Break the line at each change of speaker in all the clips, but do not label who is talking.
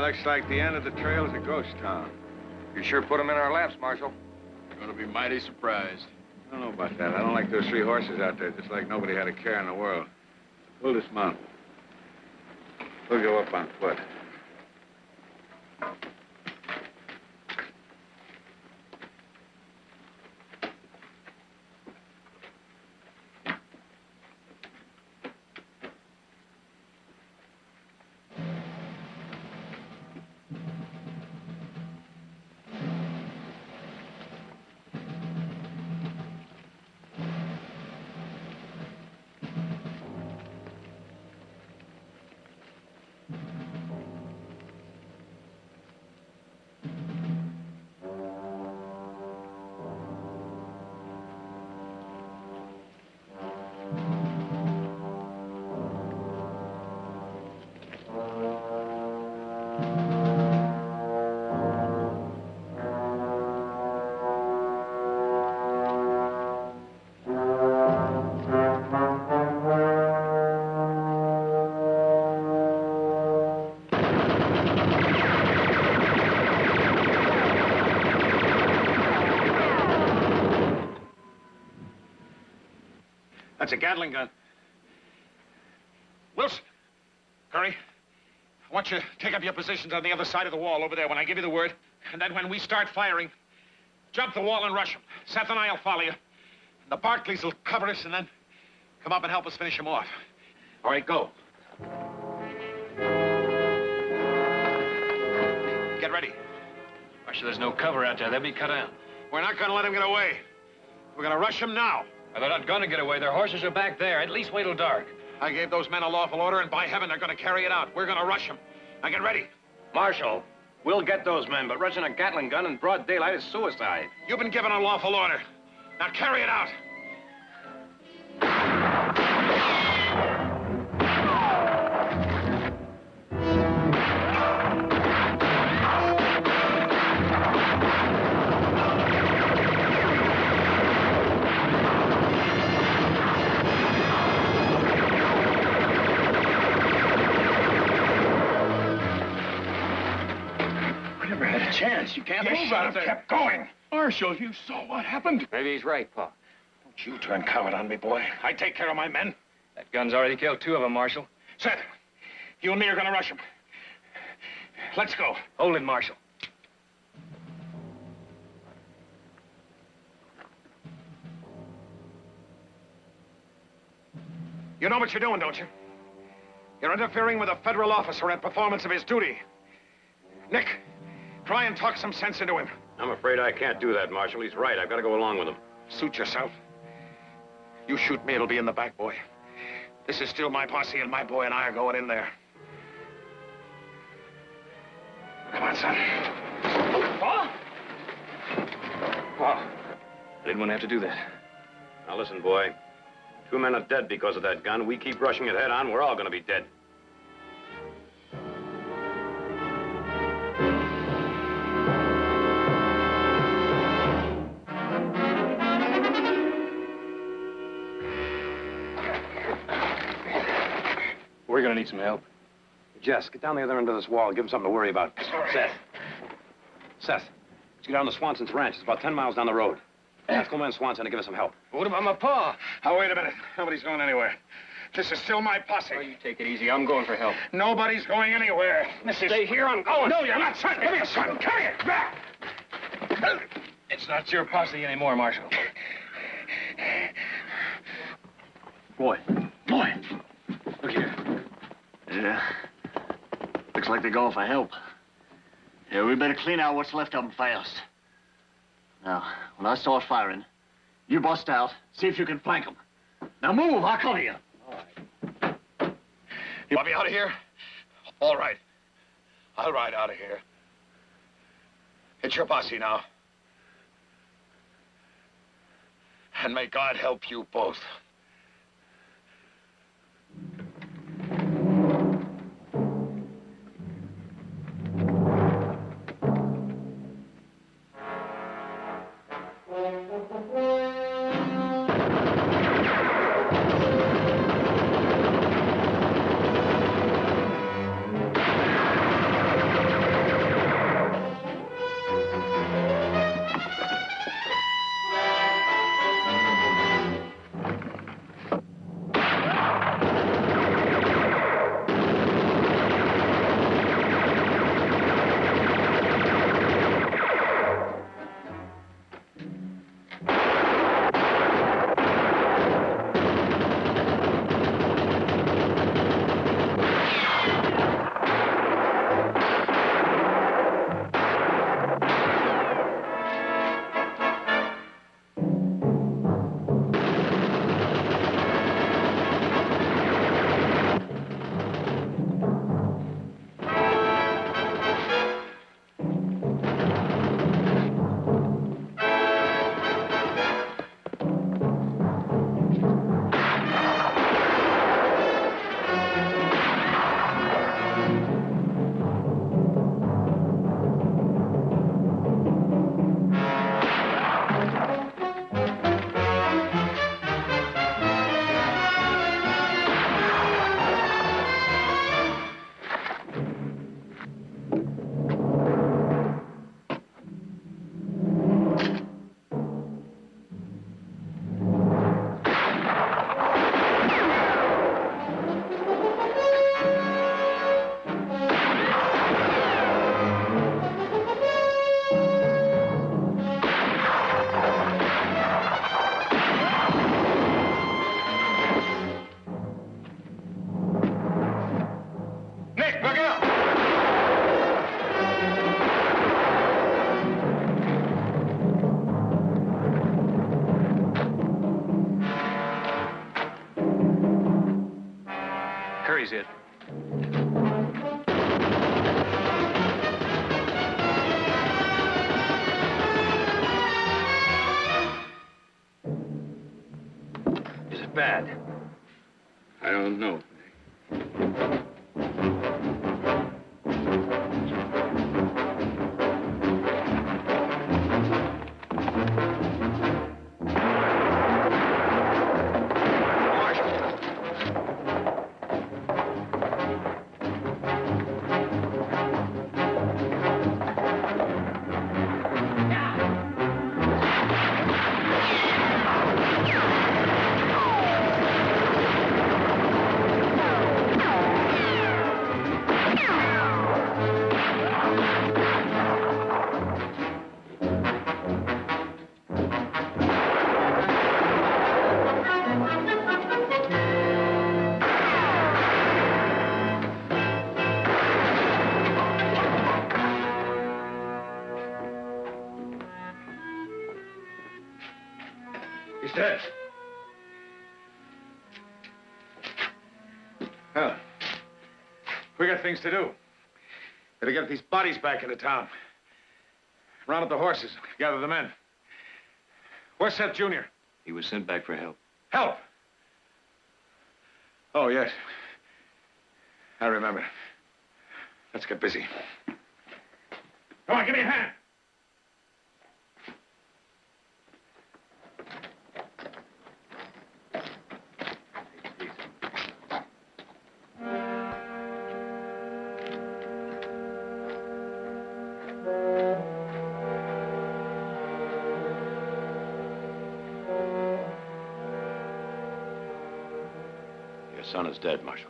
Looks like the end of the trail is a ghost town.
You sure put them in our laps, Marshal.
You're gonna be mighty surprised.
I don't know about that. I don't like those 3 horses out there, just like nobody had a care in the world. We'll dismount. We'll go up on foot.
That's a Gatling gun. Wilson! Curry, I want you to take up your positions on the other side of the wall over there when I give you the word. And then when we start firing, jump the wall and rush them. Seth and I will follow you. The Barclays will cover us and then come up and help us finish them off. All right, go. Get ready.
Marshal, there's no cover out there. They'll be cut out.
We're not going to let them get away. We're going to rush them now.
Well, they're not going to get away. Their horses are back there. At least wait till dark.
I gave those men a lawful order, and by heaven, they're going to carry it out. We're going to rush them. Now get ready.
Marshal, we'll get those men, but rushing a Gatling gun in broad daylight is suicide.
You've been given a lawful order. Now carry it out.
Chance. You can't move out there.
Kept going.
Marshal, you saw what happened.
Maybe he's right, Pa.
Don't you turn coward on me, boy.
I take care of my men.
That gun's already killed 2 of them, Marshal.
Seth, you and me are going to rush them. Let's go.
Hold it, Marshal.
You know what you're doing, don't you? You're interfering with a federal officer in performance of his duty. Nick, try and talk some sense into him.
I'm afraid I can't do that, Marshal. He's right. I've got to go along with him.
Suit yourself. You shoot me, it'll be in the back, boy. This is still my posse, and my boy and I are going in there. Come on, son.
Pa! Pa, I didn't want to have to do that.
Now, listen, boy. 2 men are dead because of that gun. We keep rushing it head on, we're all going to be dead.
We're gonna need some help.
Jess, get down the other end of this wall. Give him something to worry about. Seth, let's get down to Swanson's ranch. It's about 10 miles down the road. Let's go in Swanson to give us some help.
What about my Pa?
Now, wait a minute. Nobody's going anywhere. This is still my posse.
Oh, you take it easy. I'm going for help.
Nobody's going anywhere.
Stay here. I'm going.
No, you're not, son. Give me a son. Carry it back.
It's not your posse anymore, Marshal.
Boy.
Look here.
Yeah. Looks like they're going for help. Yeah, we better clean out what's left of them fast. Now, when I start firing, you bust out, see if you can flank them. Now move, I'll cover you.
All right. You want me out of here? All right. I'll ride out of here. It's your posse now. And may God help you both.
bad?
I don't know.
He's dead. Well, we got things to do. Gotta get these bodies back into town. Round up the horses, gather the men. Where's Seth Jr.?
He was sent back for help.
Help! Oh, yes. I remember. Let's get busy. Come on, give me a hand.
Your son is dead, Marshal.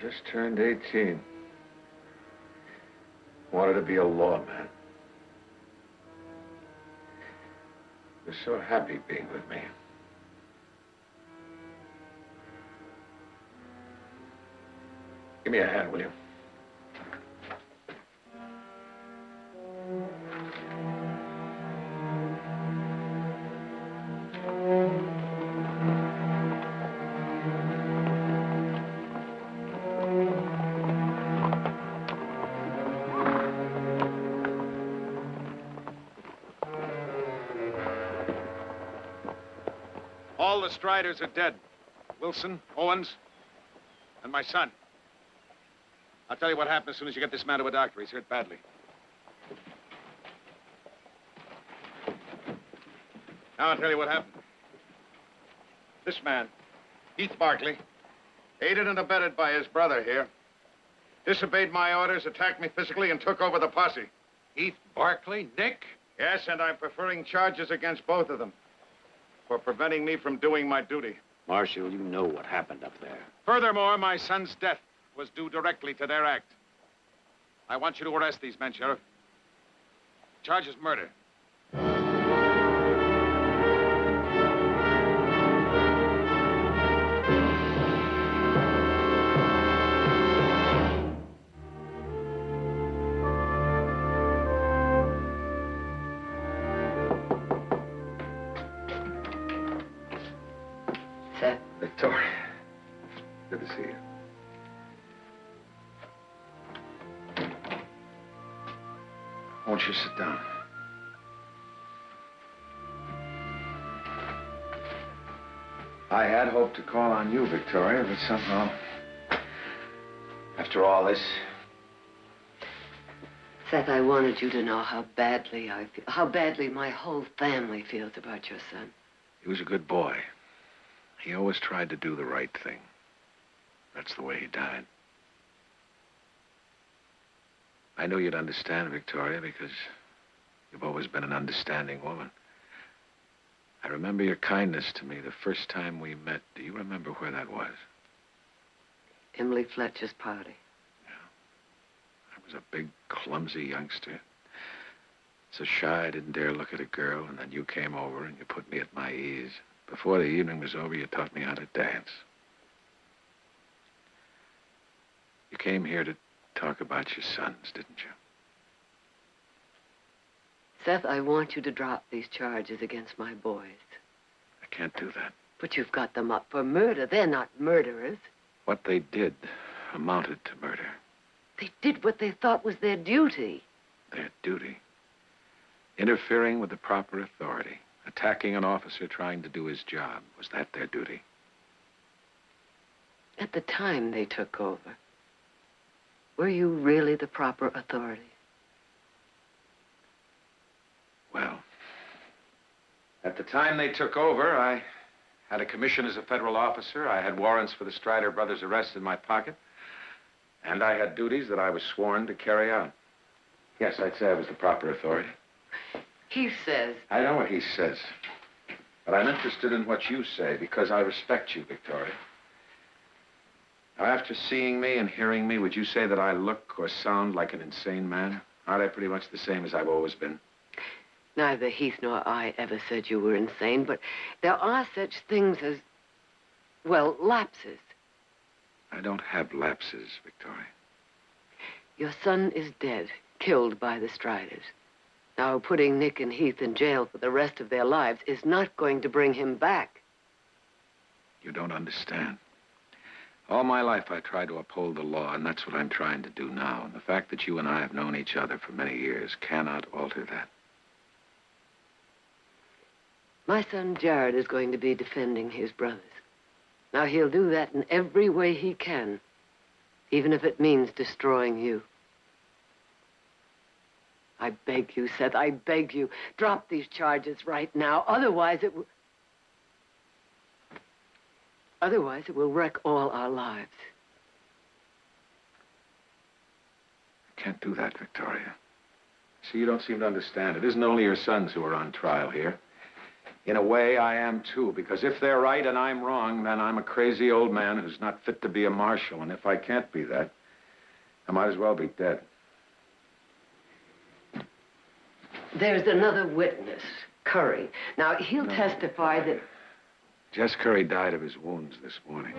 Just turned 18. Wanted to be a lawman. Was so happy being with me. Give me a hand, will you?
All the Striders are dead. Wilson, Owens, and my son. I'll tell you what happened as soon as you get this man to a doctor. He's hurt badly. Now I'll tell you what happened. This man, Heath Barkley, aided and abetted by his brother here, disobeyed my orders, attacked me physically, and took over the posse.
Heath Barkley, Nick?
Yes, and I'm preferring charges against both of them for preventing me from doing my duty.
Marshal, you know what happened up there.
Furthermore, my son's death was due directly to their act. I want you to arrest these men, Sheriff. Charge is murder.
Seth.
Victoria. Good to see you. Won't you sit down? I had hoped to call on you, Victoria, but somehow, after all this...
Seth, I wanted you to know how badly I feel, how badly my whole family feels about your son.
He was a good boy. He always tried to do the right thing. That's the way he died. I knew you'd understand, Victoria, because you've always been an understanding woman. I remember your kindness to me the first time we met. Do you remember where that was?
Emily Fletcher's party.
I was a big, clumsy youngster. So shy I didn't dare look at a girl, and then you came over and you put me at my ease. Before the evening was over, you taught me how to dance. You came here to talk about your sons, didn't you?
Seth, I want you to drop these charges against my boys.
I can't do that.
But you've got them up for murder. They're not murderers.
What they did amounted to murder.
They did what they thought was their duty.
Their duty. Interfering with the proper authority. Attacking an officer trying to do his job. Was that their duty?
At the time they took over, were you really the proper authority?
Well, at the time they took over, I had a commission as a federal officer. I had warrants for the Strider brothers' arrest in my pocket. And I had duties that I was sworn to carry out. Yes, I'd say I was the proper authority.
He says...
I know what he says. But I'm interested in what you say because I respect you, Victoria. Now, after seeing me and hearing me, would you say that I look or sound like an insane man? Aren't I pretty much the same as I've always been?
Neither Heath nor I ever said you were insane, but there are such things as, well, lapses.
I don't have lapses, Victoria.
Your son is dead, killed by the Striders. Now, putting Nick and Heath in jail for the rest of their lives is not going to bring him back.
You don't understand. All my life, I tried to uphold the law, and that's what I'm trying to do now. And the fact that you and I have known each other for many years cannot alter that.
My son, Jared, is going to be defending his brothers. Now, he'll do that in every way he can, even if it means destroying you. I beg you, Seth, I beg you, drop these charges right now. Otherwise, it will wreck all our lives.
I can't do that, Victoria. See, you don't seem to understand. It isn't only your sons who are on trial here. In a way, I am too, because if they're right and I'm wrong, then I'm a crazy old man who's not fit to be a marshal. And if I can't be that, I might as well be dead.
There's another witness, Curry. Now, he'll testify that...
Jess Curry died of his wounds this morning.